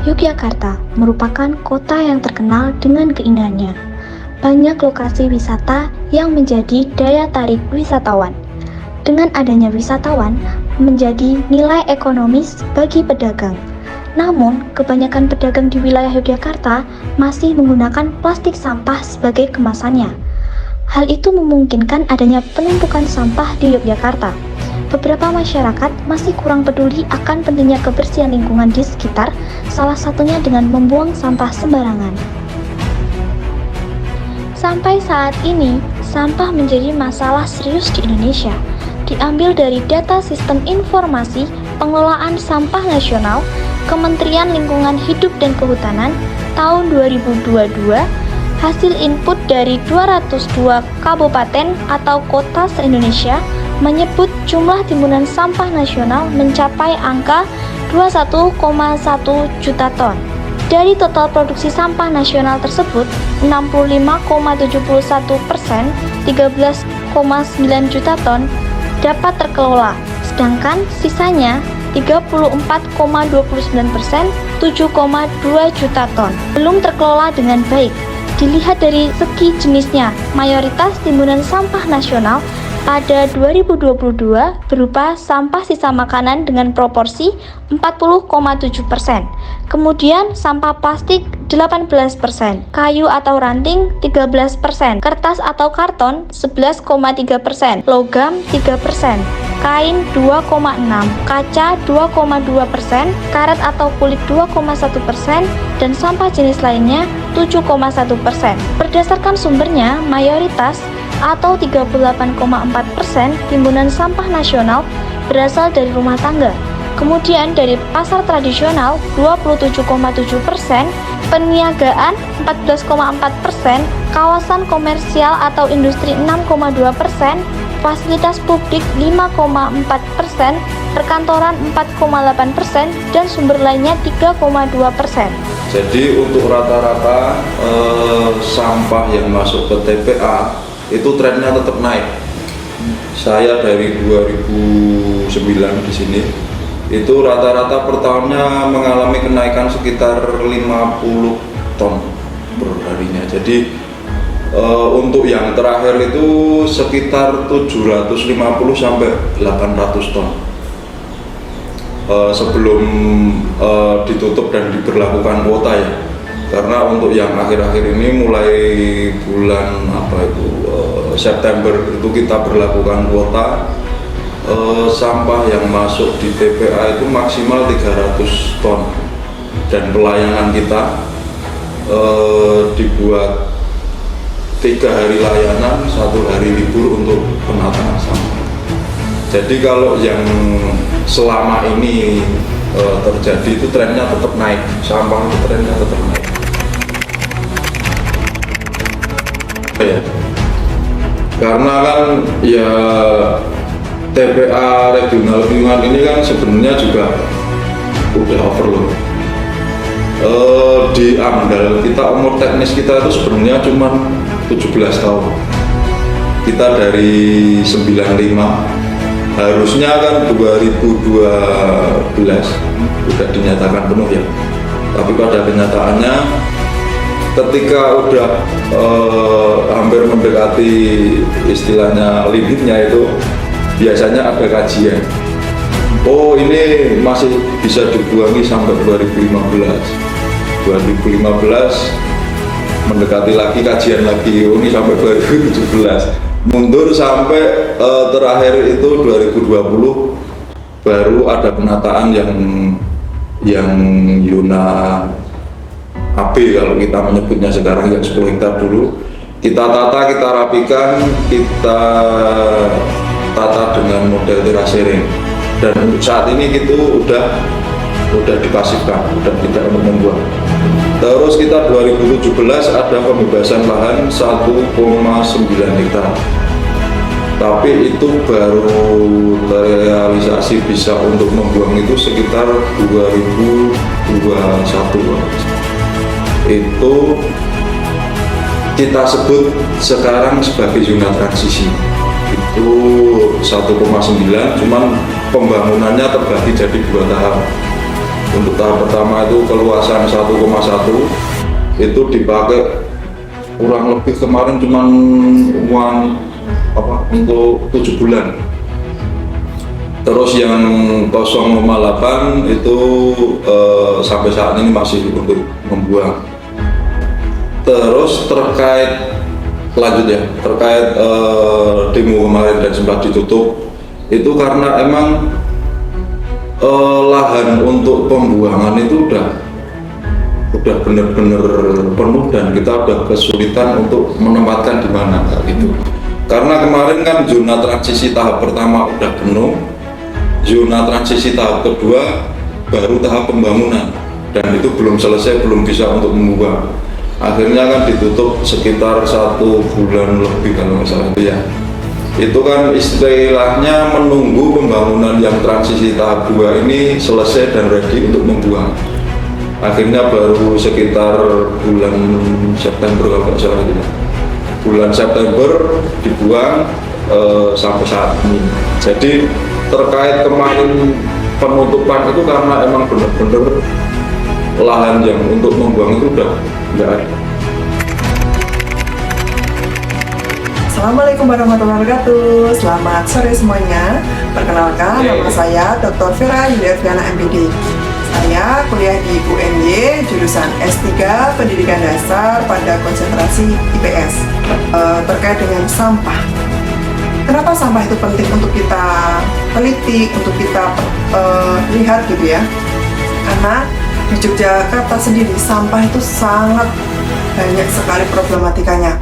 Yogyakarta merupakan kota yang terkenal dengan keindahannya. Banyak lokasi wisata yang menjadi daya tarik wisatawan. Dengan adanya wisatawan, menjadi nilai ekonomis bagi pedagang. Namun, kebanyakan pedagang di wilayah Yogyakarta masih menggunakan plastik sampah sebagai kemasannya. Hal itu memungkinkan adanya penumpukan sampah di Yogyakarta. Beberapa masyarakat masih kurang peduli akan pentingnya kebersihan lingkungan di sekitar, salah satunya dengan membuang sampah sembarangan. Sampai saat ini, sampah menjadi masalah serius di Indonesia. Diambil dari data Sistem Informasi Pengelolaan Sampah Nasional, Kementerian Lingkungan Hidup dan Kehutanan tahun 2022, hasil input dari 202 kabupaten atau kota se-Indonesia menyebut jumlah timbunan sampah nasional mencapai angka 21,1 juta ton. Dari total produksi sampah nasional tersebut, 65,71%, 13,9 juta ton, dapat terkelola, sedangkan sisanya 34,29%, 7,2 juta ton, belum terkelola dengan baik. Dilihat dari segi jenisnya, mayoritas timbunan sampah nasional pada 2022 berupa sampah sisa makanan dengan proporsi 40,7%. Kemudian sampah plastik 18%, kayu atau ranting 13%, kertas atau karton 11,3%, logam 3%, kain 2,6%, kaca 2,2%, karet atau kulit 2,1%, dan sampah jenis lainnya 7,1%. Berdasarkan sumbernya, mayoritas atau 38,4% timbunan sampah nasional berasal dari rumah tangga. Kemudian dari pasar tradisional 27,7%, perniagaan 14,4%, kawasan komersial atau industri 6,2%, fasilitas publik 5,4%, perkantoran 4,8%, dan sumber lainnya 3,2%. Jadi untuk rata-rata sampah yang masuk ke TPA itu trennya tetap naik. Saya dari 2009 di sini itu rata-rata per tahunnya mengalami kenaikan sekitar 50 ton per harinya. Jadi untuk yang terakhir itu sekitar 750 sampai 800 ton sebelum ditutup dan diberlakukan kuota ya. Karena untuk yang akhir-akhir ini mulai bulan September itu kita berlakukan kuota, sampah yang masuk di TPA itu maksimal 300 ton, dan pelayanan kita dibuat 3 hari layanan, 1 hari libur untuk penataan sampah. Jadi kalau yang selama ini terjadi itu trennya tetap naik, sampah itu trennya tetap naik. Ya. Karena kan ya TPA regional lingkungan ini kan sebenarnya juga udah overload. Di AMDAL kita umur teknis kita itu sebenarnya cuma 17 tahun. Kita dari 95, harusnya kan 2012 udah dinyatakan penuh ya. Tapi pada kenyataannya ketika udah hampir mendekati istilahnya limitnya itu biasanya ada kajian. Oh, ini masih bisa dibuangi sampai 2015 mendekati lagi kajian lagi, oh, ini sampai 2017 mundur sampai terakhir itu 2020 baru ada penataan yang Yuna AB kalau kita menyebutnya sekarang, yang 10 hektar dulu kita tata, kita rapikan, kita tata dengan model terasering, dan untuk saat ini gitu udah dipasifkan, udah tidak untuk membuang. Terus kita 2017 ada pembebasan lahan 1,9 hektar, tapi itu baru terrealisasi bisa untuk membuang itu sekitar 2021. Itu kita sebut sekarang sebagai zona transisi. Itu 1,9, cuman pembangunannya terbagi jadi 2 tahap. Untuk tahap pertama itu keluasan 1,1 itu dipakai kurang lebih kemarin cuman uang untuk 7 bulan. Terus yang 0,8 itu sampai saat ini masih untuk membuang. Terus terkait demo kemarin dan sempat ditutup itu karena emang lahan untuk pembuangan itu udah benar-benar penuh dan kita udah kesulitan untuk menempatkan di mana gitu. Karena kemarin kan zona transisi tahap pertama udah penuh, zona transisi tahap kedua baru tahap pembangunan dan itu belum selesai, belum bisa untuk membuang. Akhirnya kan ditutup sekitar 1 bulan lebih kalau nggak salah ya. Itu kan istilahnya menunggu pembangunan yang transisi tahap 2 ini selesai dan ready untuk membuang. Akhirnya baru sekitar bulan September kalau nggak salah gitu. Bulan September dibuang sampai saat ini. Jadi terkait kemarin penutupan itu karena emang benar-benar lahan yang untuk membuang itu udah nggak ada. Assalamualaikum warahmatullahi wabarakatuh. Selamat sore semuanya. Perkenalkan, nama saya Dr. Vera Yuliana MPD. Saya kuliah di UNY jurusan S3 Pendidikan Dasar pada konsentrasi IPS. Terkait dengan sampah. Kenapa sampah itu penting untuk kita teliti, untuk kita lihat gitu ya? Karena di Yogyakarta sendiri sampah itu sangat banyak sekali problematikanya.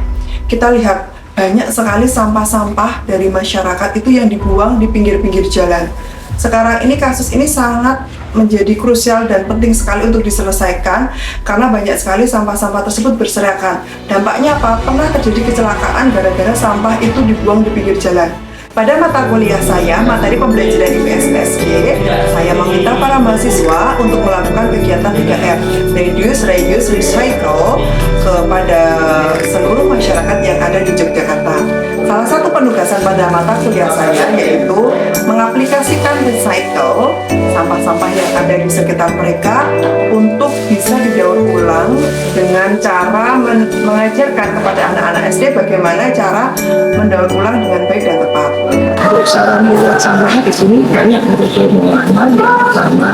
Kita lihat banyak sekali sampah-sampah dari masyarakat itu yang dibuang di pinggir-pinggir jalan. Sekarang ini kasus ini sangat menjadi krusial dan penting sekali untuk diselesaikan karena banyak sekali sampah-sampah tersebut berserakan. Dampaknya apa? Pernah terjadi kecelakaan gara-gara sampah itu dibuang di pinggir jalan. Pada mata kuliah saya, materi pembelajaran IPS-PSG, saya meminta para mahasiswa untuk melakukan kegiatan 3R, Reduce, Reuse, Recycle, kepada seluruh masyarakat yang ada di Yogyakarta. Salah satu penugasan pada mata kuliah saya yaitu mengaplikasikan recycle sampah-sampah yang ada di sekitar mereka untuk bisa didaur ulang dengan cara mengajarkan kepada anak-anak SD bagaimana cara mendaur ulang dengan baik dan tepat. Untuk cara membuat sampahnya di sini banyak untuk pengolahan yang pertama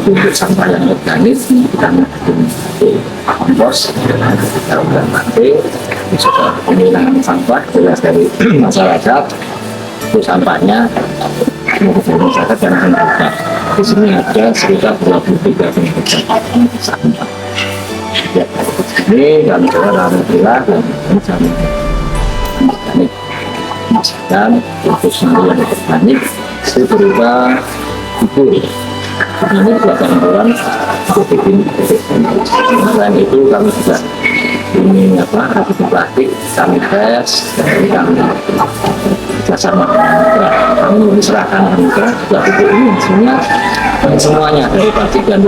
untuk sampah yang organik kita menggunakan kompos dengan kita udah mati juga penggunaan sampah jelas dari masyarakat itu sampahnya dari masyarakat dan pemerintah. Di sini ada sekitar 23 penyebab sampah. Ya, ini kami coba alhamdulillah dan kami organik dan untuk semua yang organik itu berupa bubur. Ini buatan orang untuk bikin selain itu kami juga ini plastik kami tes dari kami bersama kami diserahkan juga pupuk ini semuanya dari plastik dan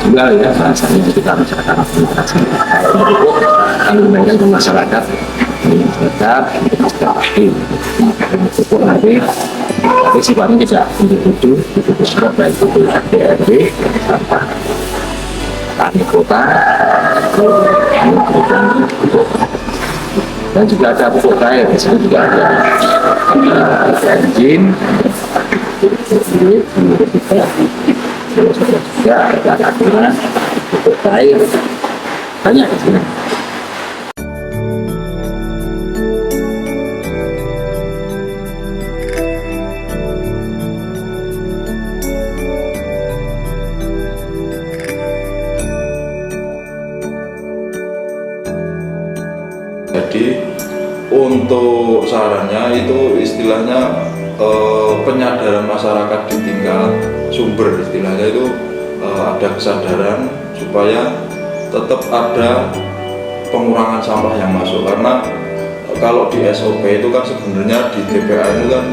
juga ya rasanya kita masyarakat pupuk kami memberikan ke masyarakat tetap pasti pupuk nanti tapi sifatnya tidak individu baik itu RT sampah tani kota dan juga ada pupuk cair, di sini juga ada bensin, juga ada aturan pupuk cair banyak di sini. Jadi untuk sarannya itu istilahnya penyadaran masyarakat di tingkat sumber, istilahnya itu ada kesadaran supaya tetap ada pengurangan sampah yang masuk, karena kalau di SOP itu kan sebenarnya di TPA itu kan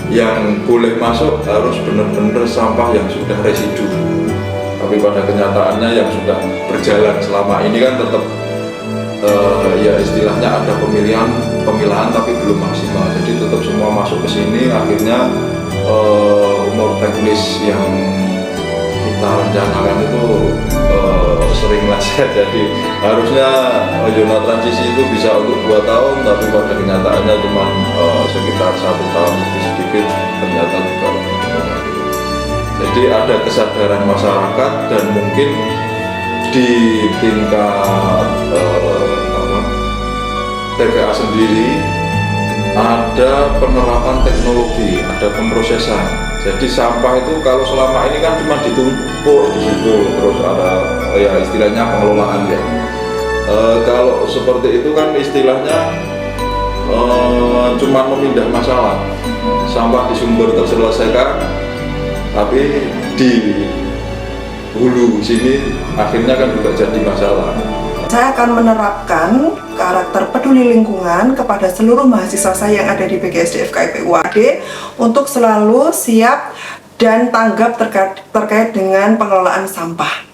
yang boleh masuk harus benar-benar sampah yang sudah residu, tapi pada kenyataannya yang sudah berjalan selama ini kan tetap ya istilahnya ada pemilahan tapi belum maksimal, jadi tetap semua masuk ke sini. Akhirnya umur teknis yang kita merencanakan itu sering meleset. Jadi harusnya zona transisi itu bisa untuk 2 tahun, tapi pada kenyataannya cuma sekitar 1 tahun lebih sedikit, ternyata juga. Jadi ada kesadaran masyarakat dan mungkin di tingkat TPA sendiri ada penerapan teknologi, ada pemrosesan. Jadi sampah itu kalau selama ini kan cuma ditumpuk di situ, terus ada ya istilahnya pengelolaan ya. Kalau seperti itu kan istilahnya cuma memindah masalah. Sampah di sumber terselesaikan, tapi di hulu sini akhirnya kan juga jadi masalah. Saya akan menerapkan karakter peduli lingkungan kepada seluruh mahasiswa saya yang ada di BGSD FKIP UAD untuk selalu siap dan tanggap terkait dengan pengelolaan sampah.